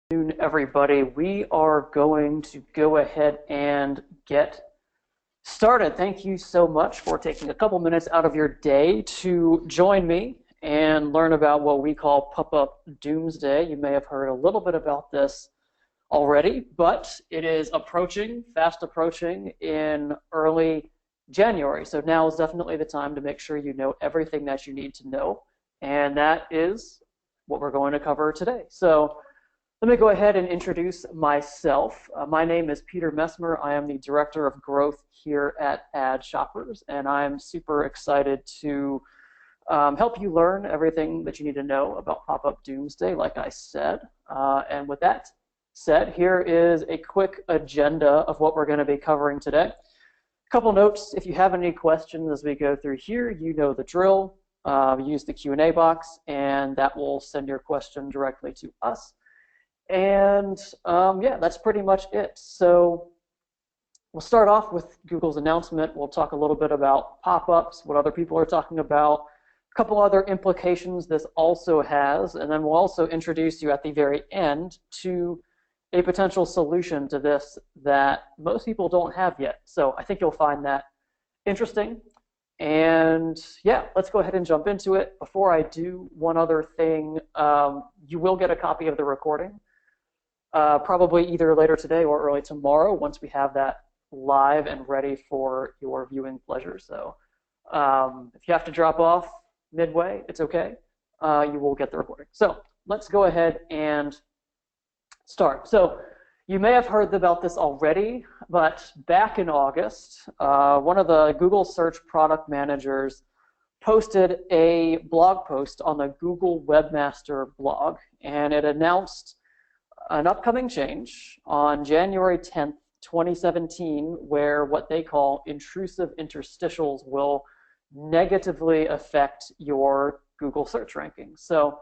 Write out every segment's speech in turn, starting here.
Good afternoon, everybody. We are going to go ahead and get started. Thank you so much for taking a couple minutes out of your day to join me and learn about what we call Popup Doomsday. You may have heard a little bit about this already, but it is approaching, fast approaching in early January. So now is definitely the time to make sure you know everything that you need to know, and that is what we're going to cover today. So let me go ahead and introduce myself. My name is Peter Messmer. I am the Director of Growth here at AddShoppers, and I'm super excited to help you learn everything that you need to know about Popup Doomsday, like I said. And with that said, here is a quick agenda of what we're going to be covering today. A couple notes: if you have any questions as we go through here, you know the drill. Use the Q&A box, and that will send your question directly to us. And yeah, that's pretty much it. So we'll start off with Google's announcement. We'll talk a little bit about pop-ups, what other people are talking about, a couple other implications this also has, and then we'll also introduce you at the very end to a potential solution to this that most people don't have yet. So I think you'll find that interesting. And yeah, let's go ahead and jump into it. Before I do, one other thing, you will get a copy of the recording. Probably either later today or early tomorrow once we have that live and ready for your viewing pleasure. So if you have to drop off midway, it's okay. You will get the recording. So let's go ahead and start. So you may have heard about this already, but back in August, one of the Google Search product managers posted a blog post on the Google Webmaster blog, and it announced an upcoming change on January 10th, 2017, where what they call intrusive interstitials will negatively affect your Google search rankings. So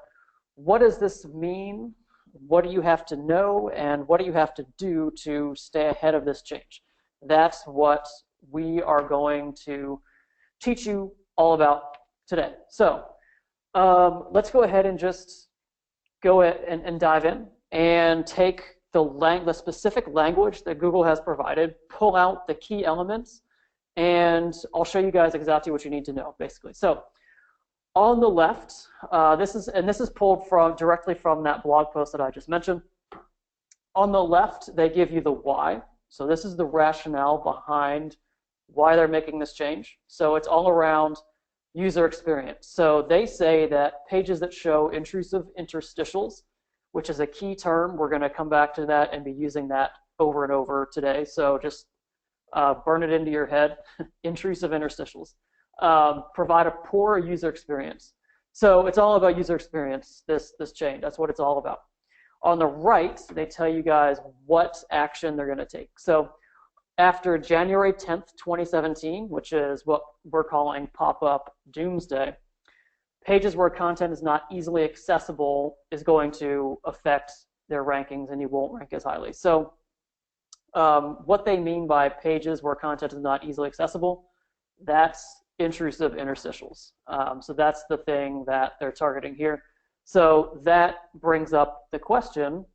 what does this mean? What do you have to know, and what do you have to do to stay ahead of this change? That's what we are going to teach you all about today. So let's go ahead and just go and dive in and take the specific language that Google has provided, pull out the key elements, and I'll show you guys exactly what you need to know, basically. So on the left, this is pulled directly from that blog post that I just mentioned. On the left, they give you the why. So this is the rationale behind why they're making this change. So it's all around user experience. So they say that pages that show intrusive interstitials, which is a key term, we're going to come back to that and be using that over and over today. So just burn it into your head. Intrusive interstitials provide a poor user experience. So it's all about user experience, this change. That's what it's all about. On the right, they tell you guys what action they're going to take. So after January 10th, 2017, which is what we're calling Pop-Up Doomsday, pages where content is not easily accessible is going to affect their rankings, and you won't rank as highly. So what they mean by pages where content is not easily accessible, that's intrusive interstitials. So that's the thing that they're targeting here. So that brings up the question,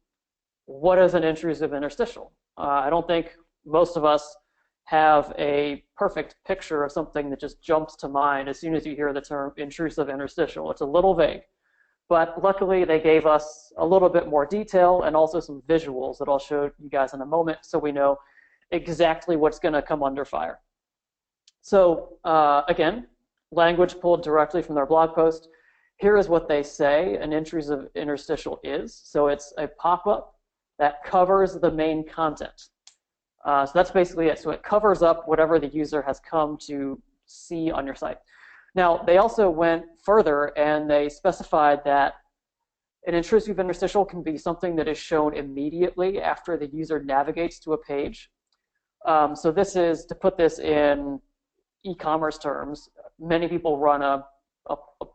what is an intrusive interstitial? I don't think most of us have a perfect picture of something that just jumps to mind as soon as you hear the term intrusive interstitial. It's a little vague, but luckily they gave us a little bit more detail and also some visuals that I'll show you guys in a moment so we know exactly what's going to come under fire. So again, language pulled directly from their blog post. Here is what they say an intrusive interstitial is. So it's a pop-up that covers the main content. So that's basically it. So it covers up whatever the user has come to see on your site. Now, they also went further and they specified that an intrusive interstitial can be something that is shown immediately after the user navigates to a page. So this is, to put this in e-commerce terms, many people run a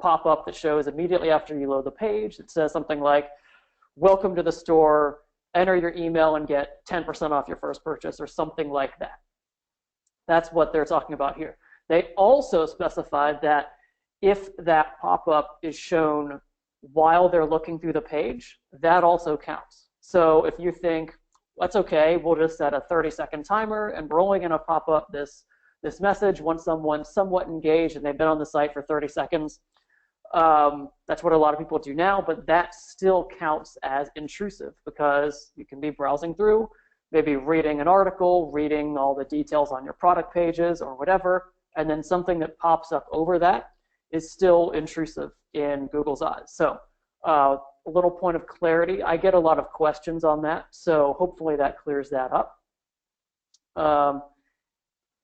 pop-up that shows immediately after you load the page. It says something like, welcome to the store, enter your email and get 10% off your first purchase, or something like that. That's what they're talking about here. They also specified that if that pop-up is shown while they're looking through the page, that also counts. So if you think, that's okay, we'll just set a 30-second timer and we're only going to pop up this message once someone's somewhat engaged and they've been on the site for 30 seconds. That's what a lot of people do now, but that still counts as intrusive because you can be browsing through, maybe reading an article, reading all the details on your product pages or whatever, and then something that pops up over that is still intrusive in Google's eyes. So a little point of clarity. I get a lot of questions on that, so hopefully that clears that up.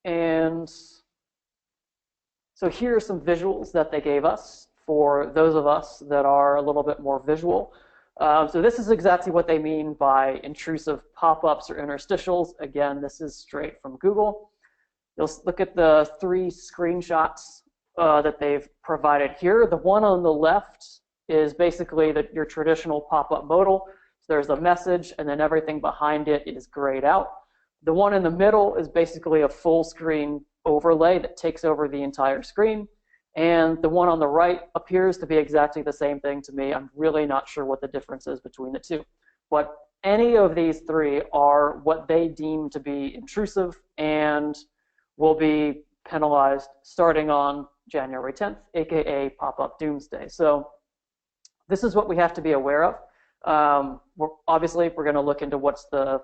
And so here are some visuals that they gave us for those of us that are a little bit more visual. So this is exactly what they mean by intrusive pop-ups or interstitials. Again, this is straight from Google. You'll look at the 3 screenshots that they've provided here. The one on the left is basically your traditional pop-up modal. So there's a message, and then everything behind it is grayed out. The one in the middle is basically a full screen overlay that takes over the entire screen. And the one on the right appears to be exactly the same thing to me. I'm really not sure what the difference is between the two. But any of these 3 are what they deem to be intrusive and will be penalized starting on January 10th, aka Pop-Up Doomsday. So this is what we have to be aware of. Obviously, we're going to look into what's the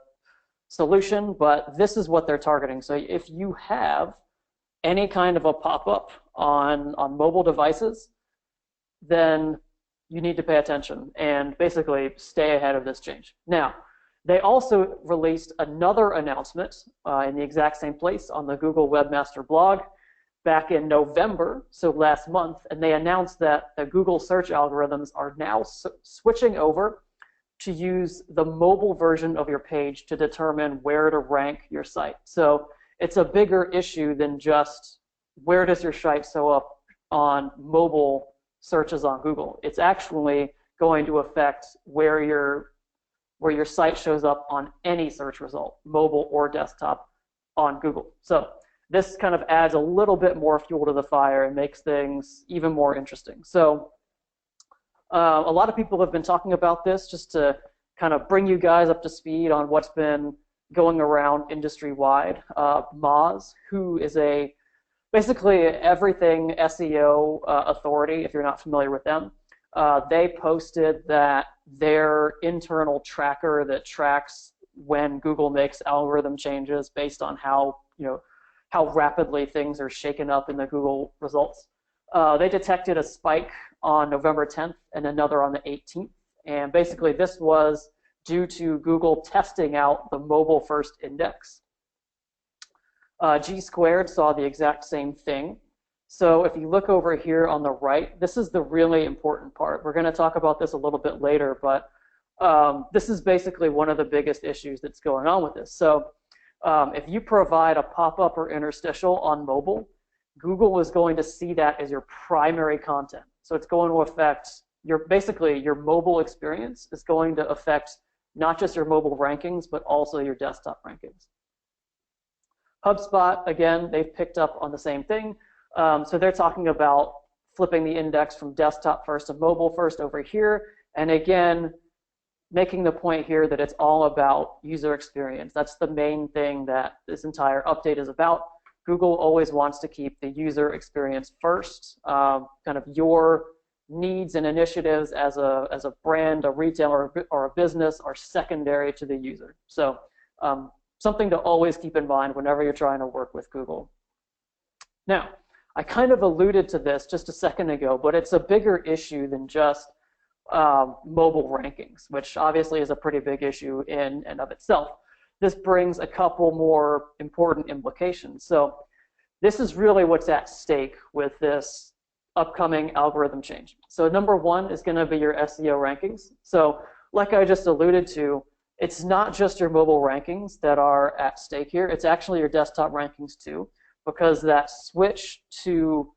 solution, but this is what they're targeting. So if you have any kind of a pop-up on mobile devices, then you need to pay attention and basically stay ahead of this change. Now, they also released another announcement in the exact same place on the Google Webmaster blog back in November, so last month, and they announced that the Google search algorithms are now switching over to use the mobile version of your page to determine where to rank your site. So it's a bigger issue than just where does your site show up on mobile searches on Google. It's actually going to affect where your site shows up on any search result, mobile or desktop, on Google. So this kind of adds a little bit more fuel to the fire and makes things even more interesting. So a lot of people have been talking about this just to kind of bring you guys up to speed on what's been going around industry-wide. Moz, who is basically everything SEO authority, if you're not familiar with them, they posted that their internal tracker that tracks when Google makes algorithm changes based on how rapidly things are shaken up in the Google results. They detected a spike on November 10th and another on the 18th. And basically this was due to Google testing out the mobile first index. G Squared saw the exact same thing. So if you look over here on the right, this is the really important part. We're going to talk about this a little bit later, but this is basically one of the biggest issues that's going on with this. So if you provide a pop-up or interstitial on mobile, Google is going to see that as your primary content. So it's going to affect basically your mobile experience is going to affect not just your mobile rankings, but also your desktop rankings. HubSpot, again, they've picked up on the same thing. So they're talking about flipping the index from desktop first to mobile first over here. And again, making the point here that it's all about user experience. That's the main thing that this entire update is about. Google always wants to keep the user experience first. Kind of your needs and initiatives as a brand, a retailer, or a business are secondary to the user. So something to always keep in mind whenever you're trying to work with Google. Now, I kind of alluded to this just a second ago, but it's a bigger issue than just mobile rankings, which obviously is a pretty big issue in and of itself. This brings a couple more important implications. So this is really what's at stake with this upcoming algorithm change. So number one is going to be your SEO rankings. So like I just alluded to, it's not just your mobile rankings that are at stake here. It's actually your desktop rankings too, because that switch to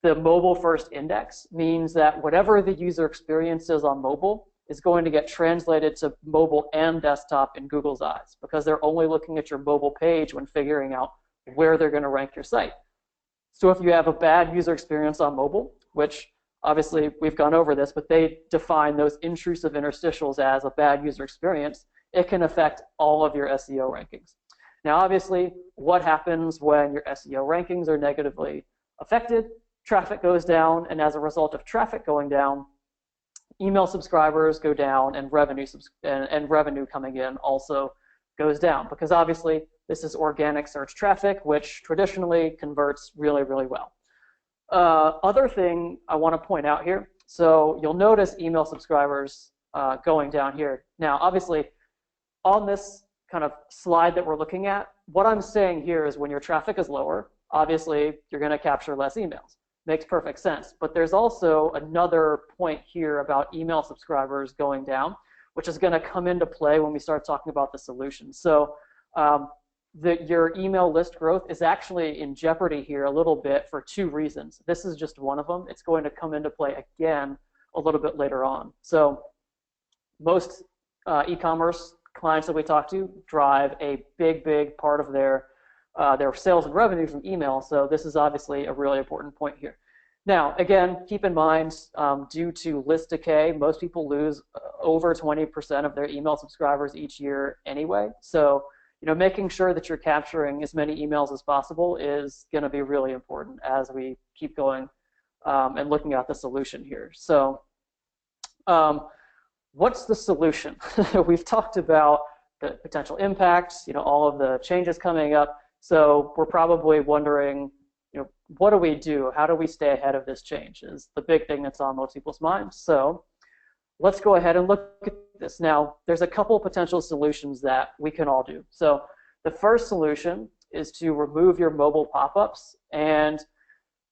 the mobile first index means that whatever the user experience is on mobile is going to get translated to mobile and desktop in Google's eyes, because they're only looking at your mobile page when figuring out where they're going to rank your site. So if you have a bad user experience on mobile, which obviously we've gone over this, but they define those intrusive interstitials as a bad user experience. It can affect all of your SEO rankings. Now, obviously, what happens when your SEO rankings are negatively affected? Traffic goes down, and as a result of traffic going down, email subscribers go down, and revenue coming in also goes down, because obviously this is organic search traffic, which traditionally converts really, really well. Other thing I want to point out here, so you'll notice email subscribers going down here. Now, obviously, on this kind of slide that we're looking at, what I'm saying here is when your traffic is lower, obviously you're going to capture less emails. Makes perfect sense. But there's also another point here about email subscribers going down, which is going to come into play when we start talking about the solution. So your email list growth is actually in jeopardy here a little bit for two reasons. This is just one of them. It's going to come into play again a little bit later on. So most e-commerce clients that we talk to drive a big part of their sales and revenue from email. So this is obviously a really important point here. Now, again, keep in mind, due to list decay, most people lose over 20% of their email subscribers each year anyway. So, making sure that you're capturing as many emails as possible is going to be really important as we keep going and looking at the solution here. So, what's the solution? We've talked about the potential impacts, all of the changes coming up. So we're probably wondering, what do we do? How do we stay ahead of this change is the big thing that's on most people's minds. So let's go ahead and look at this. Now, there's a couple potential solutions that we can all do. So the first solution is to remove your mobile pop-ups. And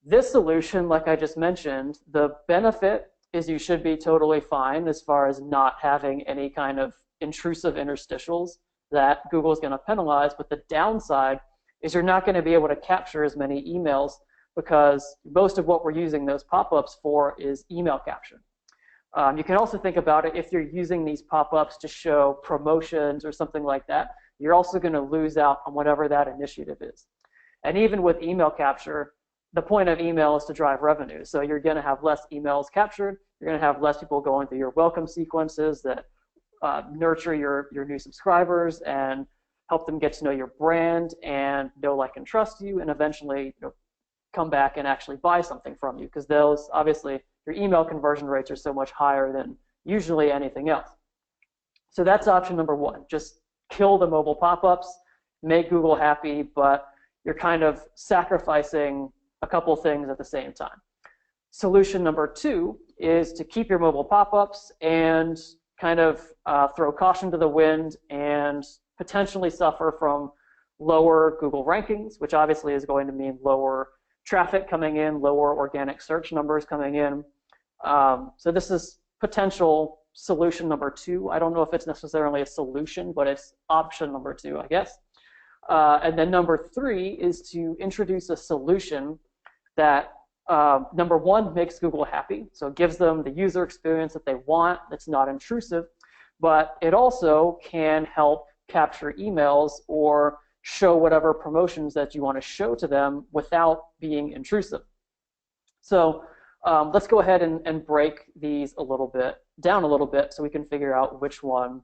this solution, like I just mentioned, the benefit is you should be totally fine as far as not having any kind of intrusive interstitials that Google is going to penalize. But the downside is you're not going to be able to capture as many emails because most of what we're using those pop-ups for is email capture. You can also think about it if you're using these pop-ups to show promotions or something like that, you're also going to lose out on whatever that initiative is. And even with email capture, the point of email is to drive revenue. So you're going to have less emails captured. You're going to have less people going through your welcome sequences that nurture your new subscribers and help them get to know your brand and know, like, and trust you, and eventually come back and actually buy something from you, because those, obviously, your email conversion rates are so much higher than usually anything else. So that's option number one. Just kill the mobile pop-ups, make Google happy, but you're kind of sacrificing a couple things at the same time. Solution number two is to keep your mobile pop-ups and kind of throw caution to the wind and potentially suffer from lower Google rankings, which obviously is going to mean lower traffic coming in, lower organic search numbers coming in. So this is potential solution number two. I don't know if it's necessarily a solution, but it's option number two, I guess. And then number three is to introduce a solution that, number one, makes Google happy. So it gives them the user experience that they want that's not intrusive, but it also can help capture emails or show whatever promotions that you want to show to them without being intrusive. So let's go ahead and break these down a little bit so we can figure out which one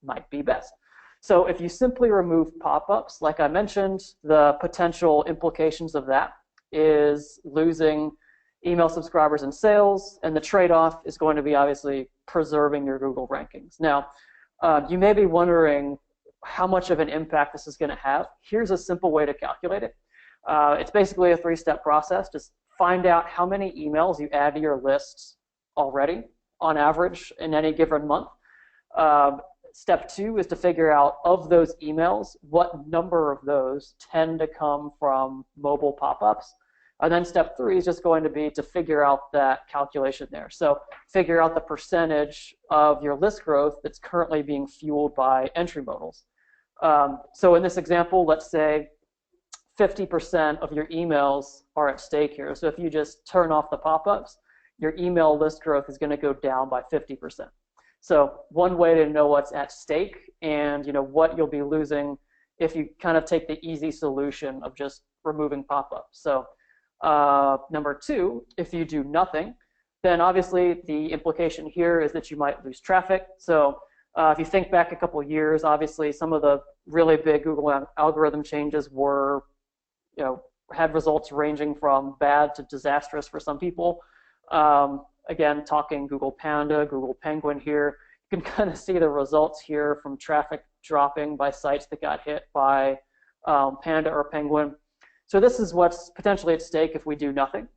might be best. So if you simply remove pop-ups, like I mentioned, the potential implications of that is losing email subscribers and sales, and the trade-off is going to be obviously preserving your Google rankings. Now, you may be wondering how much of an impact this is going to have. Here's a simple way to calculate it. It's basically a three-step process. Just find out how many emails you add to your list already, on average, in any given month. Step two is to figure out, of those emails, what number of those tend to come from mobile pop-ups. And then step three is just going to be to figure out that calculation there. So figure out the percentage of your list growth that's currently being fueled by entry modals. So in this example, let's say 50% of your emails are at stake here. So if you just turn off the pop-ups, your email list growth is going to go down by 50%. So one way to know what's at stake and what you'll be losing if you kind of take the easy solution of just removing pop-ups. So number two, if you do nothing, then obviously the implication here is that you might lose traffic. So if you think back a couple of years, obviously some of the really big Google algorithm changes were, had results ranging from bad to disastrous for some people. Again, talking Google Panda, Google Penguin here, you can kind of see the results here from traffic dropping by sites that got hit by Panda or Penguin. So this is what's potentially at stake if we do nothing.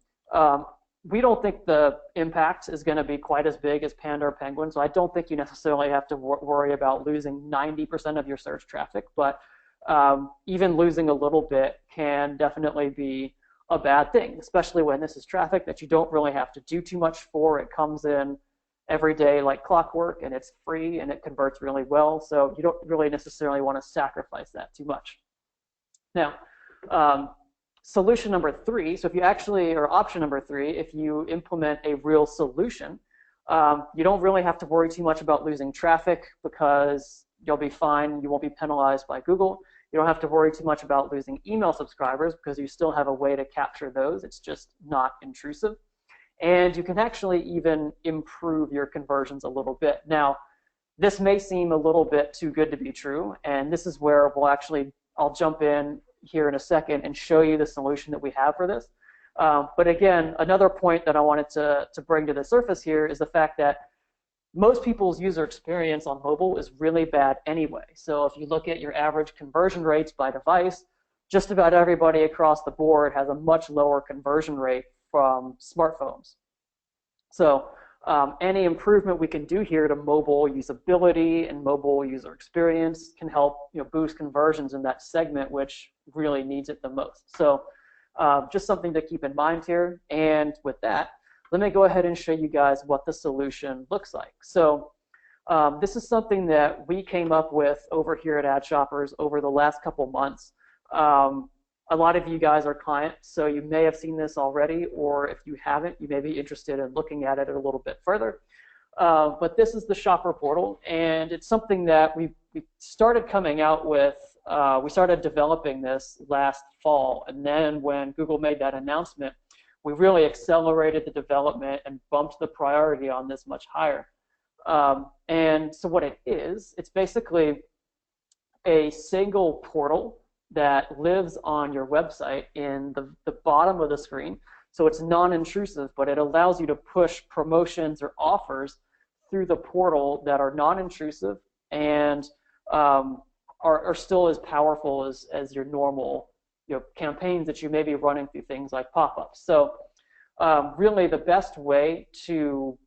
We don't think the impact is going to be quite as big as Panda or Penguin, so I don't think you necessarily have to worry about losing 90% of your search traffic, but even losing a little bit can definitely be a bad thing, especially when this is traffic that you don't really have to do too much for. It comes in every day like clockwork, and it's free, and it converts really well, so you don't really necessarily want to sacrifice that too much. Now, solution number 3, so if you actually, or option number 3, if you implement a real solution, you don't really have to worry too much about losing traffic because you'll be fine, you won't be penalized by Google. You don't have to worry too much about losing email subscribers because you still have a way to capture those. It's just not intrusive. And you can actually even improve your conversions a little bit. Now, this may seem a little bit too good to be true, and this is where I'll jump in here in a second and show you the solution that we have for this. But again, another point that I wanted to bring to the surface here is the fact that most people's user experience on mobile is really bad anyway. So if you look at your average conversion rates by device, just about everybody across the board has a much lower conversion rate from smartphones. So any improvement we can do here to mobile usability and mobile user experience can help boost conversions in that segment which really needs it the most. So just something to keep in mind here. And with that, let me go ahead and show you guys what the solution looks like. So this is something that we came up with over here at AddShoppers over the last couple months. A lot of you guys are clients, so you may have seen this already, or if you haven't, you may be interested in looking at it a little bit further. But this is the shopper portal, and it's something that we started coming out with. We started developing this last fall, and then when Google made that announcement, we really accelerated the development and bumped the priority on this much higher. And so what it is, it's basically a single portal that lives on your website in the bottom of the screen. So it's non-intrusive, but it allows you to push promotions or offers through the portal that are non-intrusive and are still as powerful as your normal campaigns that you may be running through things like pop-ups. So really the best way to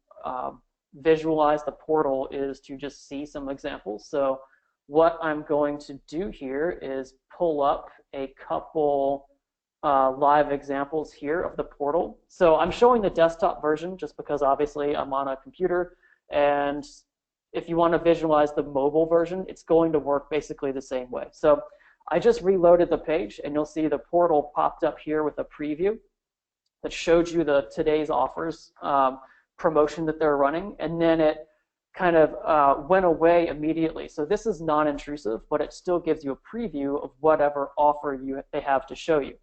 visualize the portal is to just see some examples. So what I'm going to do here is pull up a couple live examples here of the portal. So I'm showing the desktop version just because obviously I'm on a computer, and if you want to visualize the mobile version, it's going to work basically the same way. So I just reloaded the page, and you'll see the portal popped up here with a preview that showed you the today's offers promotion that they're running, and then it kind of went away immediately. So this is non-intrusive, but it still gives you a preview of whatever offer they have to show you.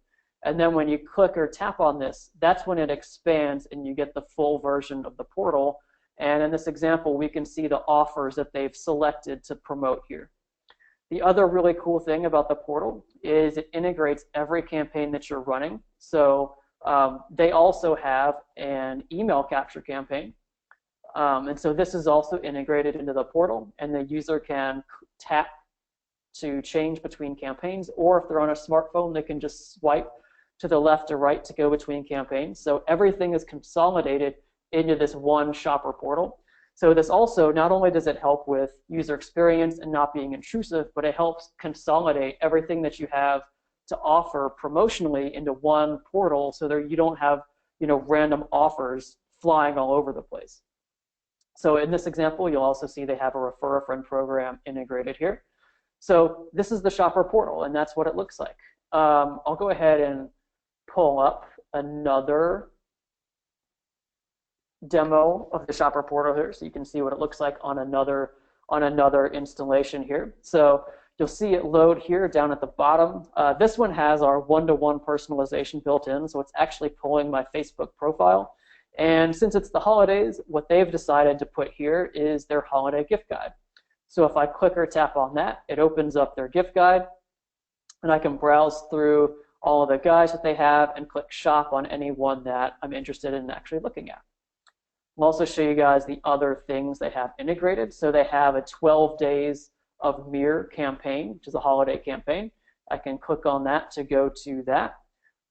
And then when you click or tap on this, that's when it expands and you get the full version of the portal. And in this example, we can see the offers that they've selected to promote here. The other really cool thing about the portal is it integrates every campaign that you're running. So they also have an email capture campaign. And so this is also integrated into the portal, and the user can tap to change between campaigns, or if they're on a smartphone, they can just swipe to the left or right to go between campaigns. So everything is consolidated into this one shopper portal. So this also, not only does it help with user experience and not being intrusive, but it helps consolidate everything that you have to offer promotionally into one portal so that you don't have random offers flying all over the place. So in this example, you'll also see they have a refer a friend program integrated here. So this is the shopper portal, and that's what it looks like. I'll go ahead and pull up another demo of the shopper portal here so you can see what it looks like on another installation here. So you'll see it load here down at the bottom. This one has our one-to-one personalization built in, so it's actually pulling my Facebook profile And since it's the holidays, what they've decided to put here is their holiday gift guide. So if I click or tap on that, it opens up their gift guide, and I can browse through all of the guides that they have and click shop on any one that I'm interested in actually looking at. I'll also show you guys the other things they have integrated. So they have a 12 days of mirror campaign, which is a holiday campaign. I can click on that to go to that.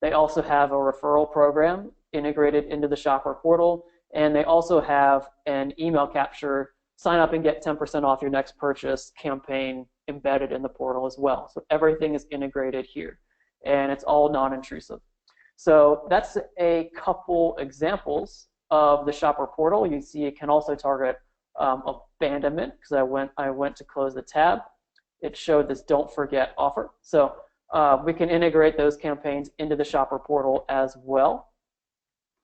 They also have a referral program integrated into the shopper portal, and they also have an email capture, sign up and get 10% off your next purchase campaign embedded in the portal as well. So everything is integrated here, and it's all non-intrusive. So that's a couple examples of the shopper portal. You see it can also target abandonment, because I went to close the tab. It showed this don't forget offer. So we can integrate those campaigns into the shopper portal as well.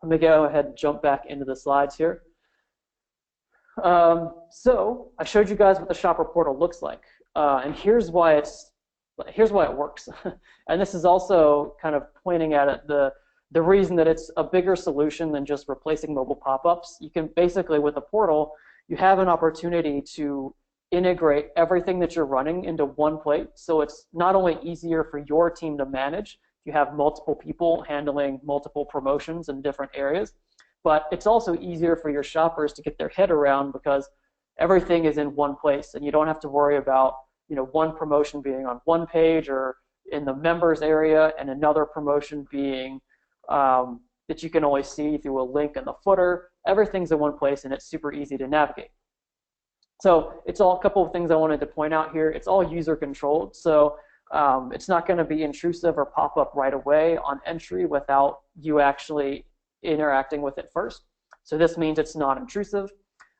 Let me go ahead and jump back into the slides here. So I showed you guys what the shopper portal looks like, and here's why it works. And this is also kind of pointing at it, the reason that it's a bigger solution than just replacing mobile pop-ups. You can basically, with the portal, you have an opportunity to integrate everything that you're running into one plate. So it's not only easier for your team to manage, you have multiple people handling multiple promotions in different areas, but it's also easier for your shoppers to get their head around because everything is in one place, and you don't have to worry about, you know, one promotion being on one page or in the members area and another promotion being that you can only see through a link in the footer. Everything's in one place, and it's super easy to navigate. So it's all a couple of things I wanted to point out here. It's all user controlled, so it's not going to be intrusive or pop up right away on entry without you actually interacting with it first. So this means it's not intrusive.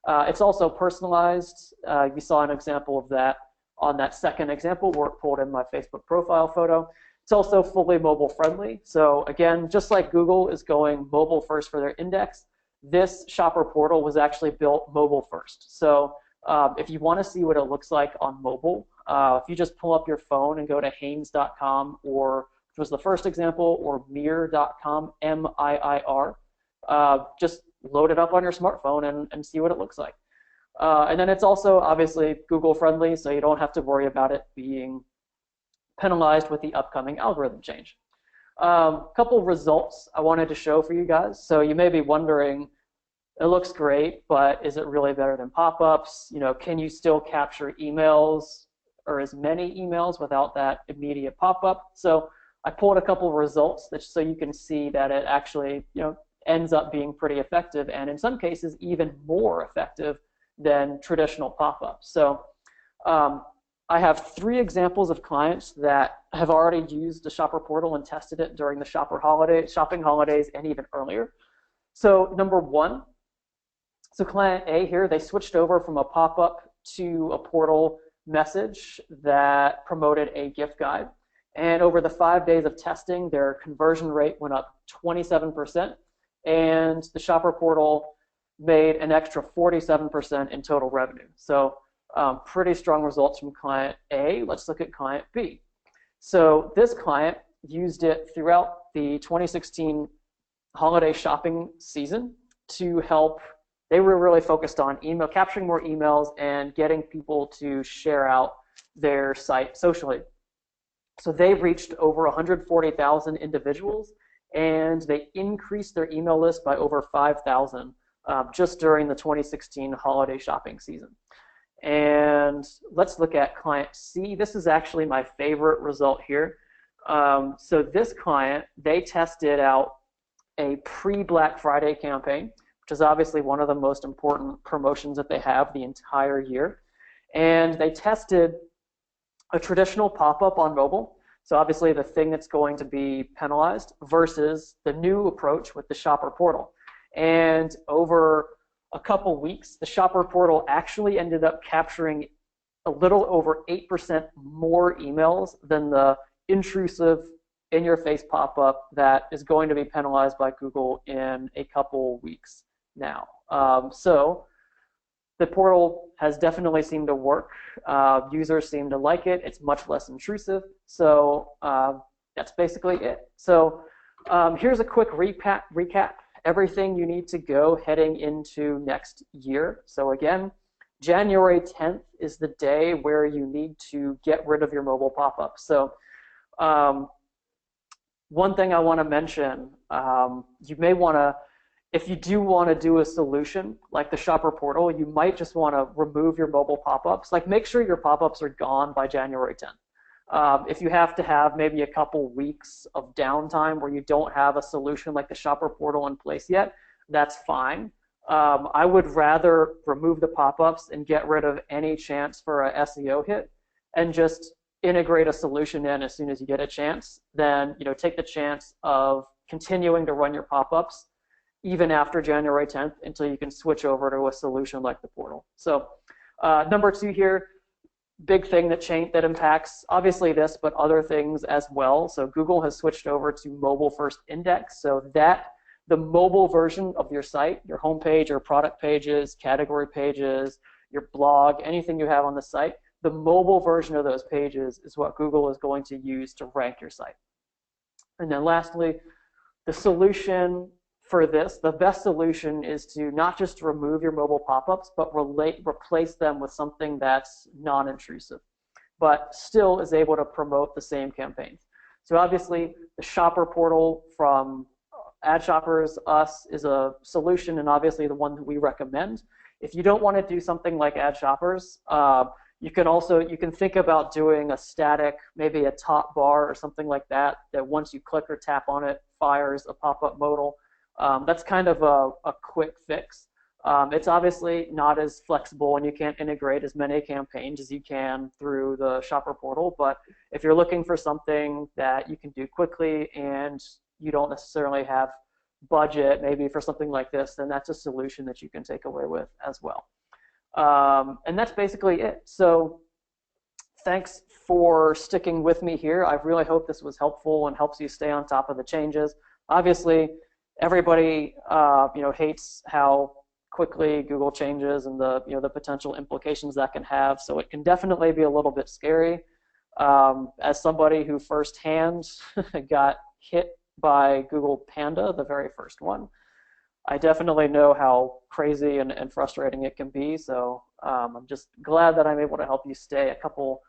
It's also personalized. You saw an example of that on that second example where it pulled in my Facebook profile photo. It's also fully mobile friendly. So again, just like Google is going mobile first for their index, this shopper portal was actually built mobile first. So if you want to see what it looks like on mobile, if you just pull up your phone and go to Hanes.com, or which was the first example, or Mir.com, M-I-I-R, just load it up on your smartphone and see what it looks like. And then it's also obviously Google friendly, so you don't have to worry about it being penalized with the upcoming algorithm change. Couple results I wanted to show for you guys. So you may be wondering, it looks great, but is it really better than pop-ups? You know, can you still capture emails or as many emails without that immediate pop-up? So I pulled a couple of results so you can see that it actually, you know, ends up being pretty effective, and in some cases even more effective than traditional pop-ups. So I have 3 examples of clients that have already used the shopper portal and tested it during the shopping holidays and even earlier. So number 1, so client A here, they switched over from a pop-up to a portal message that promoted a gift guide. And over the 5 days of testing, their conversion rate went up 27%, and the shopper portal made an extra 47% in total revenue. So pretty strong results from client A. Let's look at client B. So this client used it throughout the 2016 holiday shopping season to help. They were really focused on email, capturing more emails and getting people to share out their site socially. So they reached over 140,000 individuals, and they increased their email list by over 5,000 just during the 2016 holiday shopping season. And let's look at client C. This is actually my favorite result here. So this client, they tested out a pre-Black Friday campaign, which is obviously one of the most important promotions that they have the entire year. And they tested a traditional pop-up on mobile, so obviously the thing that's going to be penalized, versus the new approach with the shopper portal. And over a couple weeks, the shopper portal actually ended up capturing a little over 8% more emails than the intrusive in-your-face pop-up that is going to be penalized by Google in a couple weeks now. So the portal has definitely seemed to work. Users seem to like it. It's much less intrusive. So that's basically it. So here's a quick recap. everything you need to go heading into next year. So again, January 10th is the day where you need to get rid of your mobile pop-ups. So one thing I want to mention, you may want to, if you do want to do a solution like the shopper portal, you might just want to remove your mobile pop-ups. Like, make sure your pop-ups are gone by January 10th. If you have to have maybe a couple weeks of downtime where you don't have a solution like the shopper portal in place yet, that's fine. I would rather remove the pop-ups and get rid of any chance for a SEO hit and just integrate a solution in as soon as you get a chance than, you know, take the chance of continuing to run your pop-ups even after January 10th until you can switch over to a solution like the portal. So number 2 here, big thing that impacts obviously this, but other things as well. So Google has switched over to mobile first index, so that the mobile version of your site, your homepage, your product pages, category pages, your blog, anything you have on the site, the mobile version of those pages is what Google is going to use to rank your site. And then lastly, the solution for this, the best solution is to not just remove your mobile pop-ups, but replace them with something that's non-intrusive, but still is able to promote the same campaigns. So obviously, the shopper portal from AddShoppers, us, is a solution, and obviously the one that we recommend. If you don't want to do something like AddShoppers, you can think about doing a static, maybe a top bar or something like that, that once you click or tap on it, fires a pop-up modal. That's kind of a quick fix. It's obviously not as flexible, and you can't integrate as many campaigns as you can through the shopper portal, but if you're looking for something that you can do quickly and you don't necessarily have budget maybe for something like this, then that's a solution that you can take away with as well. And that's basically it. So thanks for sticking with me here. I really hope this was helpful and helps you stay on top of the changes. Obviously, everybody hates how quickly Google changes and the potential implications that can have. So it can definitely be a little bit scary. As somebody who firsthand got hit by Google Panda, the very first one, I definitely know how crazy and frustrating it can be. So I'm just glad that I'm able to help you stay a couple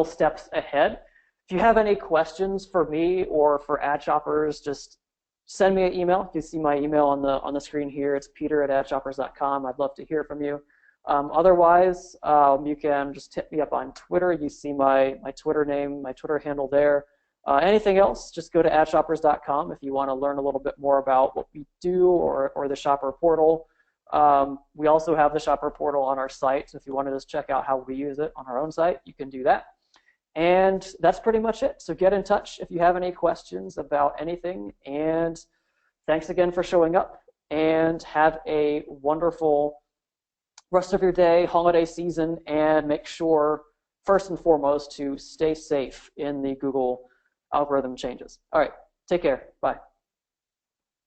steps ahead. If you have any questions for me or for AddShoppers, just send me an email. You see my email on the screen here. It's peter@addshoppers.com. I'd love to hear from you. Otherwise, you can just hit me up on Twitter. You see my Twitter name, my Twitter handle there. Anything else, just go to AddShoppers.com if you want to learn a little bit more about what we do or the shopper portal. We also have the shopper portal on our site, so if you want to just check out how we use it on our own site, you can do that. And that's pretty much it. So get in touch if you have any questions about anything. And thanks again for showing up, and have a wonderful rest of your day, holiday season, and make sure, first and foremost, to stay safe in the Google algorithm changes. All right, take care. Bye.